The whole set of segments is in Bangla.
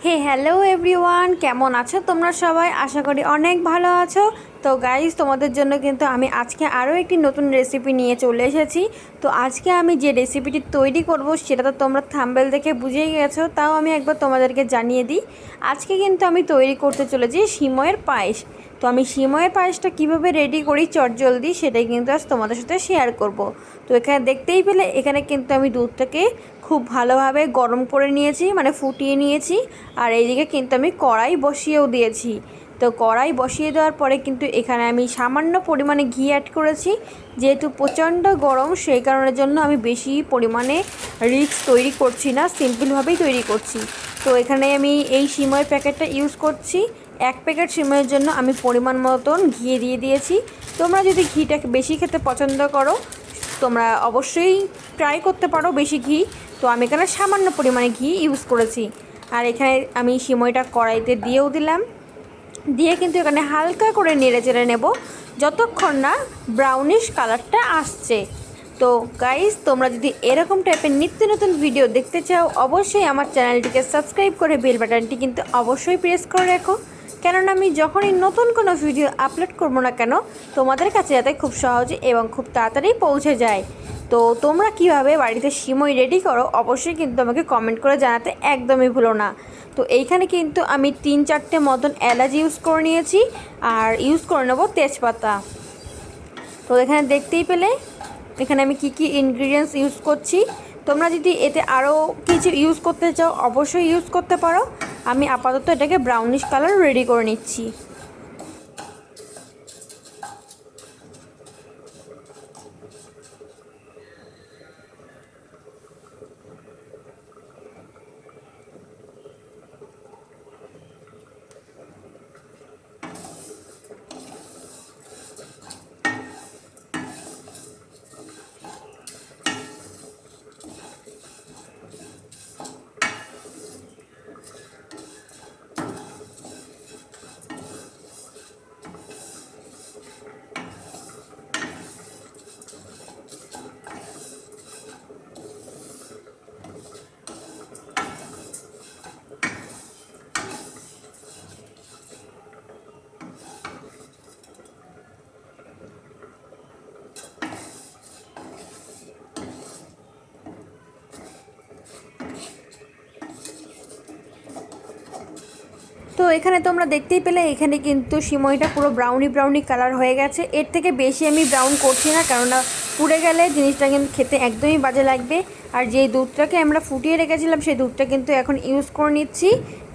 হে হ্যালো এভরিওয়ান, কেমন আছো তোমরা সবাই? আশা করি অনেক ভালো আছো। তো গাইস, তোমাদের জন্য কিন্তু আমি আজকে আরও একটি নতুন রেসিপি নিয়ে চলে এসেছি। তো আজকে আমি যে রেসিপিটি তৈরি করব সেটা তো তোমরা থাম্বনেল দেখে বুঝেই গেছো, তাও আমি একবার তোমাদেরকে জানিয়ে দিই। আজকে কিন্তু আমি তৈরি করতে চলেছি সিমইয়ের পায়েস। তো আমি সিমইয়ের পায়েসটা কীভাবে রেডি করি চটজলদি সেটাই কিন্তু আজ তোমাদের সাথে শেয়ার করব। তো এখানে দেখতেই পেলে এখানে কিন্তু আমি দুধটাকে খুব ভালোভাবে গরম করে নিয়েছি, মানে ফুটিয়ে নিয়েছি। আর এইদিকে কিন্তু আমি কড়াই বসিয়েও দিয়েছি। তো কড়াই বসিয়ে দেওয়ার পরে কিন্তু এখানে আমি সামান্য পরিমাণে ঘি অ্যাড করেছি। যেহেতু প্রচণ্ড গরম, সেই কারণের জন্য আমি বেশি পরিমাণে রিচ তৈরি করছি না, সিম্পলভাবেই তৈরি করছি। তো এখানে আমি এই সিমইয়ের প্যাকেটটা ইউজ করছি। 1 প্যাকেট সিমইয়ের জন্য আমি পরিমাণ মতন ঘি দিয়ে দিয়েছি। তোমরা যদি ঘিটাকে বেশি খেতে পছন্দ করো, তোমরা অবশ্যই ট্রাই করতে পারো বেশি ঘি। তো আমি এখানে সামান্য পরিমাণে ঘি ইউজ করেছি। আর এখানে আমি সিমইটা কড়াইতে দিয়েও দিলাম, দিয়ে কিন্তু এখানে হালকা করে নেড়ে চেড়ে নেব যতক্ষণ না ব্রাউনিশ কালারটা আসছে। তো গাইস, তোমরা যদি এরকম টাইপের নিত্য নতুন ভিডিও দেখতে চাও, অবশ্যই আমার চ্যানেলটিকে সাবস্ক্রাইব করে বেল বাটনটি কিন্তু অবশ্যই প্রেস করে রাখো, কেননা আমি যখনই নতুন কোনো ভিডিও আপলোড করবো না কেন, তোমাদের কাছে যাতে খুব সহজে এবং খুব তাড়াতাড়ি পৌঁছে যায়। তো তোমরা কিভাবে বাড়িতে সিমই রেডি করো অবশ্যই কিন্তু আমাকে কমেন্ট করে জানাতে একদমই ভুলো না। তো এইখানে কিন্তু আমি 3-4টে মতন এলাচ ইউজ করে নিয়েছি, আর ইউজ করে নেবো তেজপাতা। তো এখানে দেখতেই পেলে এখানে আমি কি ইনগ্রিডিয়েন্টস ইউজ করছি। তোমরা যদি এতে আরও কিছু ইউজ করতে চাও অবশ্যই ইউজ করতে পারো। আমি আপাতত এটাকে ব্রাউনিশ কালার রেডি করে নিচ্ছি। তো এখানে তোমরা দেখতেই পেলে এখানে কিন্তু সিমইটা পুরো ব্রাউনি কালার হয়ে গেছে। এর থেকে বেশি আমি ব্রাউন করছি না, কেননা পুড়ে গেলে জিনিসটা কিন্তু খেতে একদমই বাজে লাগবে। আর যেই দুধটাকে আমরা ফুটিয়ে রেখেছিলাম সেই দুধটা কিন্তু এখন ইউজ করে নিচ্ছি।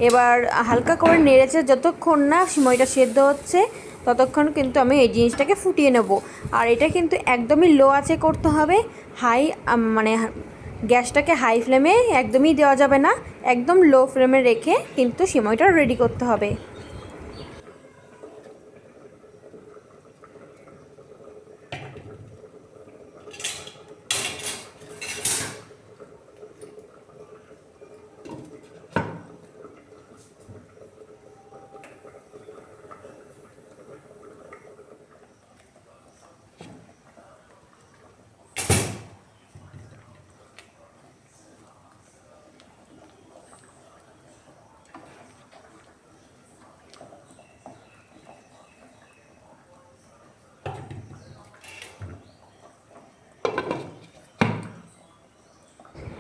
এবার হালকা করে নেড়েছে যতক্ষণ না সিমইটা সেদ্ধ হচ্ছে ততক্ষণ কিন্তু আমি এই জিনিসটাকে ফুটিয়ে নেব। আর এটা কিন্তু একদমই লো আঁচে করতে হবে, হাই মানে গ্যাসটাকে হাই ফ্লেমে একদমই দেওয়া যাবে না, একদম লো ফ্লেমে রেখে কিন্তু সিমইটা রেডি করতে হবে।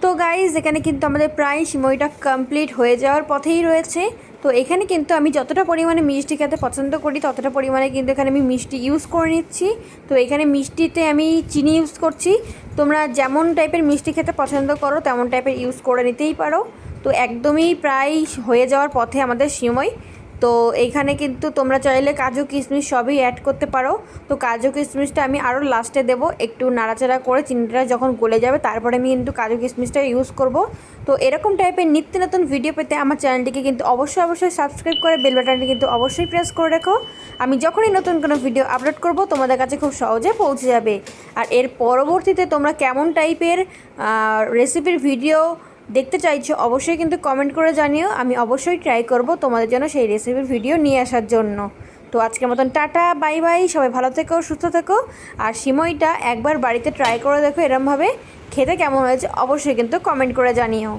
তো গাইজ, এখানে কিন্তু আমাদের প্রায় সিমইটা কমপ্লিট হয়ে যাওয়ার পথেই রয়েছে। তো এখানে কিন্তু আমি যতটা পরিমাণে মিষ্টি খেতে পছন্দ করি ততটা পরিমাণে কিন্তু এখানে আমি মিষ্টি ইউজ করে নিচ্ছি। তো এখানে মিষ্টিতে আমি চিনি ইউজ করছি। তোমরা যেমন টাইপের মিষ্টি খেতে পছন্দ করো তেমন টাইপের ইউজ করে নিতেই পারো। তো একদমই প্রায় হয়ে যাওয়ার পথে আমাদের সিমই। তো এইখানে কিন্তু তোমরা চাইলে কাজু কিশমিশ সবই অ্যাড করতে পারো। তো কাজু কিশমিশটা আমি আরও লাস্টে দেবো, একটু নাড়াচাড়া করে চিনিটা যখন গলে যাবে তারপরে আমি কিন্তু কাজু কিশমিশটা ইউজ করব। তো এরকম টাইপের নিত্য নতুন ভিডিও পেতে আমার চ্যানেলটিকে কিন্তু অবশ্যই সাবস্ক্রাইব করে বেল বাটনটি কিন্তু অবশ্যই প্রেস করে রেখো। আমি যখনই নতুন কোনো ভিডিও আপলোড করব তোমাদের কাছে খুব সহজে পৌঁছে যাবে। আর এর পরবর্তীতে তোমরা কেমন টাইপের রেসিপির ভিডিও দেখতে চাইছো অবশ্যই কিন্তু কমেন্ট করে জানিও, আমি অবশ্যই ট্রাই করব তোমাদের জন্য সেই রেসিপির ভিডিও নিয়ে আসার জন্য। তো আজকের মতন টাটা, বাই বাই, সবাই ভালো থেকো, সুস্থ থেকো। আর সিমইটা একবার বাড়িতে ট্রাই করে দেখো এরমভাবে, খেতে কেমন হয়েছে অবশ্যই কিন্তু কমেন্ট করে জানিও।